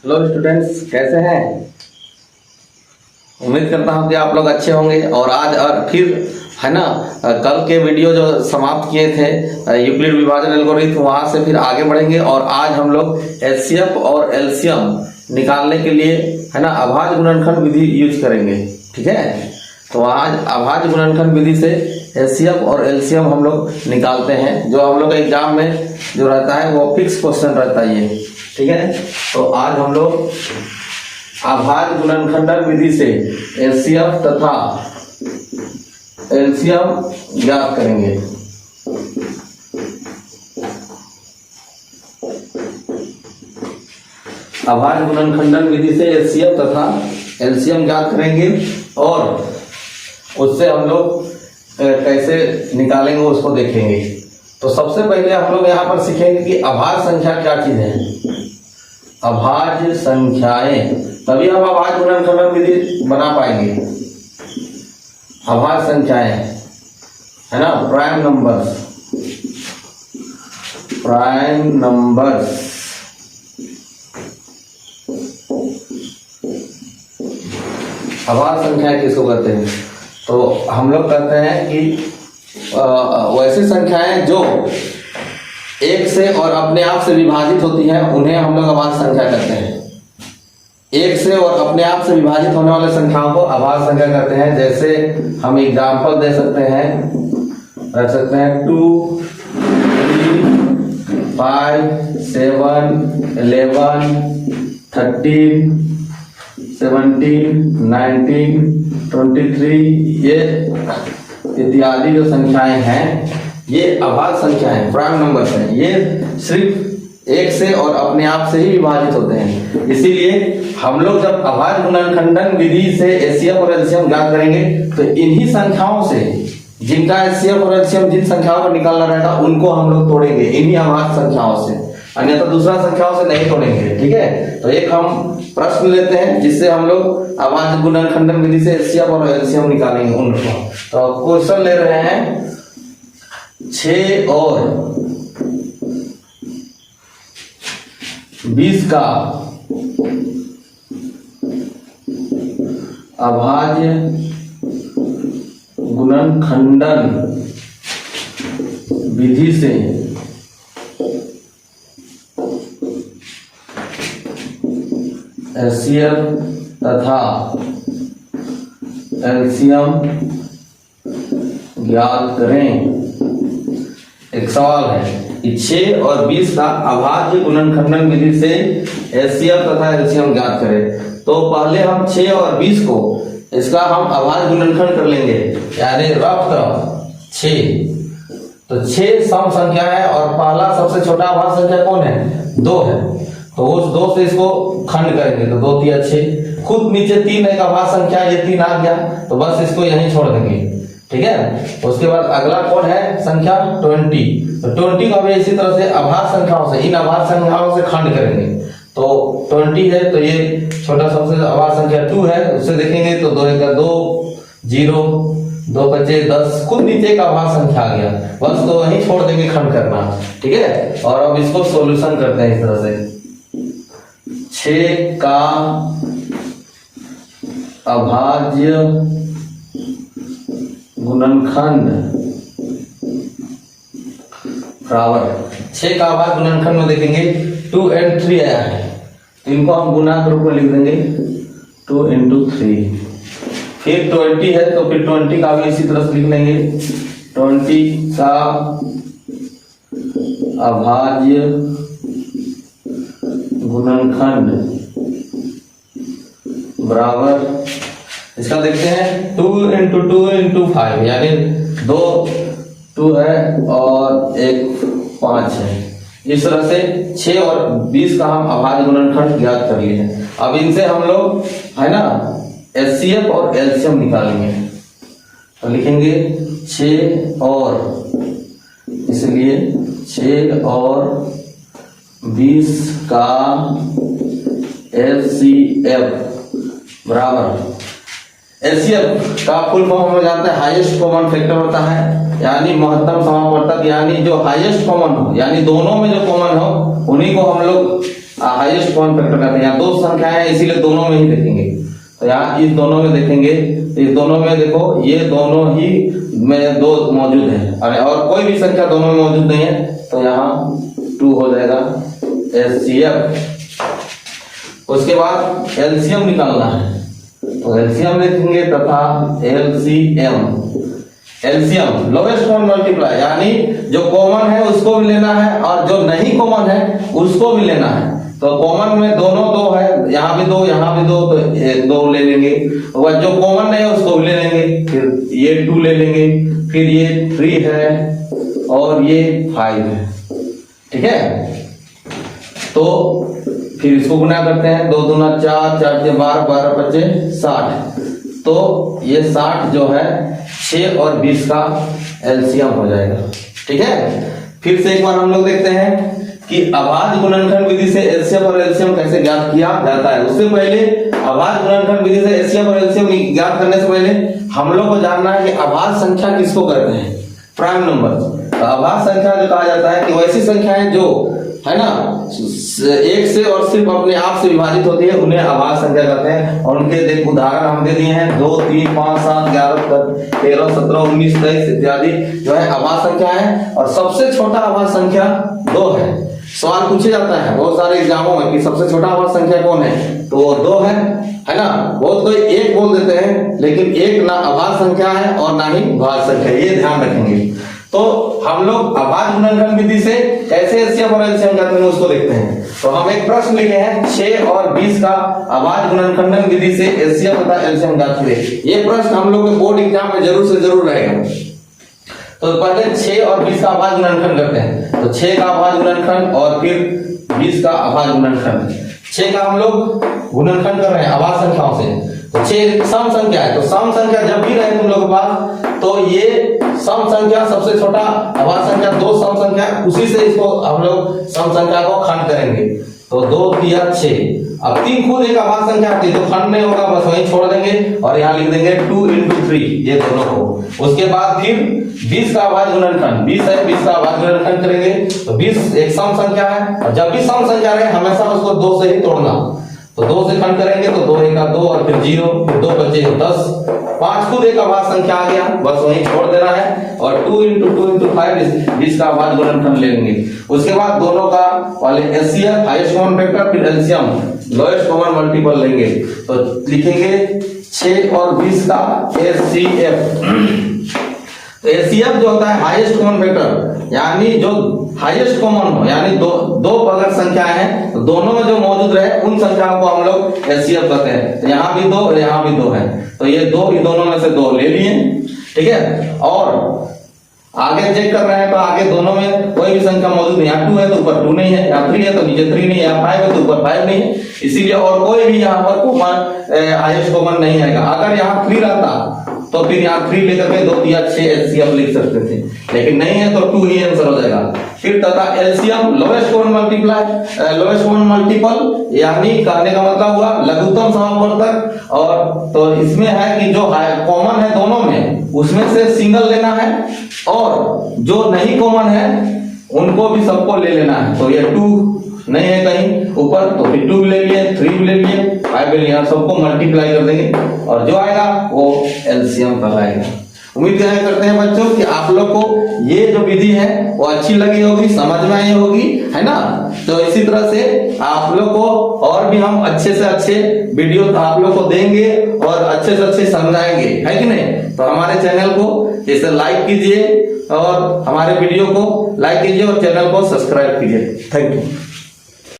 Hello students, कैसे हैं? उम्मीद करता हूं कि आप लोग अच्छे होंगे। और आज और फिर है ना, कल के वीडियो जो समाप्त किए थे यूक्लिड विभाजन एल्गोरिथम, वहां से फिर आगे बढ़ेंगे। और आज हम लोग एचसीएफ और एलसीएम निकालने के लिए है ना अभाज्य गुणनखंड विधि यूज करेंगे। ठीक है, तो आज अभाज्य गुणनखंड विधि से एचसीएफ और एलसीएम हम लोग निकालते हैं। जो हम लोग एग्जाम में जो रहता है वो फिक्स क्वेश्चन रहता है ये। ठीक है, तो आज हम लोग अभाज्य गुणनखंडन विधि से एचसीएफ तथा एलसीएम ज्ञात करेंगे। अभाज्य गुणनखंडन विधि से एचसीएफ तथा एलसीएम ज्ञात करेंगे और उससे हम लोग कैसे निकालेंगे उसको देखेंगे। तो सबसे पहले हम लोग यहाँ पर सीखेंगे कि अभाज्य संख्या क्या चीज है। अभाज्य संख्याएं, तभी हम अभाज्य गुणनखंडन विधि बना पाएंगे। अभाज्य संख्याएं है ना, प्राइम नंबर्स। प्राइम नंबर्स अभाज्य संख्याएं किसको कहते हैं? तो हम लोग कहते हैं कि वैसी संख्याएं जो एक से और अपने आप से विभाजित होती हैं उन्हें हम लोग अभाज्य संख्या कहते हैं। एक से और अपने आप से विभाजित होने वाले संख्याओं को अभाज्य संख्या कहते हैं। जैसे हम एग्जांपल दे सकते हैं, रख सकते हैं 2, 3, 5, 7, 11, 13, 17, 19, 23, ये इत्यादि जो संख्याएं हैं ये अभाज्य संख्याएं, प्राइम नंबर्स हैं। ये सिर्फ एक से और अपने आप से ही विभाजित होते हैं। इसीलिए हम लोग जब अभाज्य गुणनखंडन विधि से एचसीएफ और एलसीएम ज्ञात करेंगे तो इन्हीं संख्याओं से, जिनका एचसीएफ और एलसीएम जिन संख्याओं को निकालना रहेगा उनको हम लोग तोड़ेंगे, इन्हीं अभाज्य संख्याओं से। अन्यथा दूसरा संख्याओं से नहीं तोड़ेंगे। ठीक है, तो एक हम प्रश्न लेते हैं जिससे हम लोग अभाज्य गुणनखंडन विधि से एचसीएफ और एलसीएम निकालेंगे उनको। तो क्वेश्चन ले रहे हैं 6 और 20 का अभाज्य गुणनखंडन विधि से एचसीएफ तथा एलसीएम ज्ञात करें। एक सवाल है कि 6 और 20 का अभाज्य गुणनखंडन विधि से एचसीएफ तथा एलसीएम ज्ञात करें। तो पहले हम 6 और 20 को इसका हम अभाज्य गुणनखंड कर लेंगे, यानी रफ तरफ 6। तो 6 सम संख्या है और पहला सबसे छोटा अभाज्य संख्या कौन है? 2 है। तो उस 2 से इसको खंड करेंगे तो 2 3 6, खुद नीचे 3 एक अभाज्य संख्या, ये 3 आ गया तो बस इसको यहीं छोड़ देंगे। ठीक है, उसके बाद अगला कौन है संख्या 20। तो 20 को भी इसी तरह से अभाज्य संख्याओं से, इन अभाज्य संख्याओं से खंड करेंगे। तो 20 है तो ये छोटा सबसे अभाज्य संख्या 2 है, उससे देखेंगे तो 2 1 2 0, 2 5 10, खुद नीचे का अभाज्य संख्या आ गया, बस तो वहीं छोड़ देंगे खंड करना। ठीक है, और अब इसको सॉल्यूशन करते हैं इस तरह से। 6 का अभाज्य गुणनखंड बराबर 6 का अभाज्य गुणनखंड में देखेंगे 2 और 3 आया है, तो इनको हम गुणा के रूप में लिख देंगे 2 × 3। फिर 20 है तो फिर 20 का भी इसी तरह से लिख लेंगे। 20 का अभाज्य गुणनखंड बराबर, इसका देखते हैं 2 × 2 × 5, यानी 2 है और 1 5 है। इस तरह से 6 और 20 का हम अभाज्य गुणनखंड ज्ञात कर लिए हैं। अब इनसे हम लोग है ना एचसीएफ और एलसीएम निकालेंगे। तो लिखेंगे 6 और, इसलिए 6 और 20 का एचसीएफ बराबर, एचसीएफ का फुल फॉर्म हम लोग जानते हैं हाईएस्ट कॉमन फैक्टर होता है, यानी महत्तम समापवर्तक, यानी जो हाईएस्ट कॉमन हो, यानी दोनों में जो कॉमन हो उन्हीं को हम लोग हाईएस्ट कॉमन फैक्टर कहते हैं। यहाँ दो संख्याएं हैं इसीलिए दोनों में ही देखेंगे। तो यहाँ इस दोनों में देखेंगे, इस दोनों में देखो ये दोनों ही में दो मौजूद है और कोई भी संख्या दोनों में मौजूद नहीं है, तो यहाँ 2 हो जाएगा एचसीएफ। उसके बाद एलसीएम निकालना है, तो एलसीएम लिखेंगे तथा LCM, LCM lowest common multiply, यानी जो कॉमन है उसको भी लेना है और जो नहीं कॉमन है उसको भी लेना है। तो कॉमन में दोनों दो है, यहाँ भी दो यहाँ भी दो, तो 2 ले लेंगे, और जो कॉमन नहीं है उसको भी ले लेंगे, फिर ये 2 ले लेंगे, फिर ये 3 है और ये 5 है, ठीक है। तो फिर इसको गुना करते हैं, 2 दूना 4, 4 से 12, 12 पच्चे 60, तो ये 60 जो है 6 और 20 का एलसीएम हो जाएगा, ठीक है। फिर से एक बार हम लोग देखते हैं कि अभाज्य गुणनखंड विधि से एचसीएफ और एलसीएम कैसे ज्ञात किया जाता है। उससे पहले अभाज्य गुणनखंड विधि से एचसीएफ और एलसीएम ज्ञात करने से पहले हम लोग को जानना है कि अभाज्य संख्या किसको कहते हैं, प्राइम नंबर। तो अभाज्य संख्या जो कहा जाता है कि वैसी संख्याएं जो है ना एक से और सिर्फ अपने आप से विभाजित होती है उन्हें अभाज्य संख्या कहते हैं। और उनके देख उदाहरण हम दे दिए हैं, 2, 3, 5, 7, 11, 13, 17, 19, 23 इत्यादि जो है अभाज्य संख्या है। और सबसे छोटा अभाज्य संख्या 2 है। सवाल पूछे जाता है बहुत सारे एग्जामों में कि सबसे छोटा अभाज्य संख्या कौन है, तो वो 2 है ना। बहुत कोई 1 बोल देते हैं, लेकिन 1 ना अभाज्य संख्या है और ना ही भाज्य संख्या, ये ध्यान रखेंगे। तो हम लोग अभाज्य गुणनखंड विधि से कैसे एचसीएफ और एलसीएम करते हैं उसको देखते हैं। तो हम एक प्रश्न लिखे हैं 6 और 20 का अभाज्य गुणनखंड विधि से एचसीएफ तथा एलसीएम ज्ञात करें। ये प्रश्न हम लोग के बोर्ड एग्जाम में जरूर से जरूर रहेगा। तो पहले 6 और 20 का अभाज्य गुणनखंड करते हैं। तो 6 का अभाज्य गुणनखंड और फिर 20 का अभाज्य गुणनखंड। 6 का हम लोग गुणनखंड कर रहे हैं अभाज्य संख्याओं से। तो 6 सम संख्या है, तो सम संख्या जब भी रहे तुम लोग के पास, तो ये सम संख्या सबसे छोटा अभाज्य संख्या 2 सम संख्या, उसी से इसको हम लोग सम संख्या को खंड करेंगे। तो 2 तिया 6, अब 3 खुद एक अभाज्य संख्या आती है तो खंड नहीं होगा, बस वहीं छोड़ देंगे और यहाँ लिख देंगे 2 × 3 ये दोनों को। उसके बाद फिर 20 का अभाज्य गुणनखंड, 20 है 20 का अभाज्य गुणनखंड करेंगे। तो 20 एक सम संख्या है और जब भी सम संख्या रहे हमेशा उसको 2 से ही तोड़ना। तो 2 से खंड करेंगे तो 2 का 2 और फिर 0, फिर 2 बचे 10, 5 खुद एक अभाज्य संख्या आ गया, बस वहीं छोड़ देना है। और 2 × 2 × 5 20 का अभाज्य गुणनखंड लेंगे। उसके बाद दोनों का पहले एचसीएफ हाईएस्ट कॉमन फैक्टर, फिर एलसीएम लोएस्ट कॉमन मल्टीपल लेंगे। तो लिखेंगे 6 और 20 का एचसीएफ। तो एचसीएफ जो होता है हाईएस्ट कॉमन फैक्टर, यानी जो हाईएस्ट कॉमन हो, यानी दो अगर संख्याएं हैं तो दोनों में जो मौजूद रहे उन संख्याओं को हम लोग एचसीएफ कहते हैं। तो यहाँ भी 2 यहाँ भी 2 है, तो ये 2 इन दोनों में से 2 ले लिए, ठीक है। और आगे चेक कर रहे हैं तो आगे दोनों में कोई भी संख्या मौजूद नहीं, यहाँ 2 है तो ऊपर 2 नहीं है, यहाँ 3 है तो नीचे 3 नहीं है, यहाँ 5 है तो ऊपर 5 नहीं है, इसीलिए और कोई भी यहाँ पर कॉमन हाईएस्ट कॉमन नहीं आएगा। अगर यहाँ 3 रहता तो फिर यहाँ 3 लेकर के 2 या 6 एचसीएफ लिख सकते थे, लेकिन नहीं है तो 2 ही आंसर हो जाएगा। फिर तथा LCM lowest common multiply, lowest common multiple, यानी कहने का मतलब हुआ लघुत्तम समापवर्तक। और तो इसमें है कि जो कॉमन है दोनों में उसमें से सिंगल लेना है और जो नहीं कॉमन है उनको भी सबको ले लेना है। तो ये 2 नहीं है कहीं ऊपर तो फिर 2 ले लिए, 3 ले लिए, 5 ले लिए, सबको मल्टीप्लाई कर देंगे और जो आएगा वो एलसीएम कहलाएगा। उम्मीद करते हैं बच्चों कि आप लोग को ये जो विधि है वो अच्छी लगी होगी, समझ में आई होगी, है ना। तो इसी तरह से आप लोग को और भी हम अच्छे से अच्छे वीडियो आप लोग को देंगे और अच्छे से अच्छे समझाएंगे, है कि नहीं। तो हमारे चैनल को जैसे लाइक कीजिए और हमारे वीडियो को लाइक कीजिए और चैनल को सब्सक्राइब कीजिए। Thank you.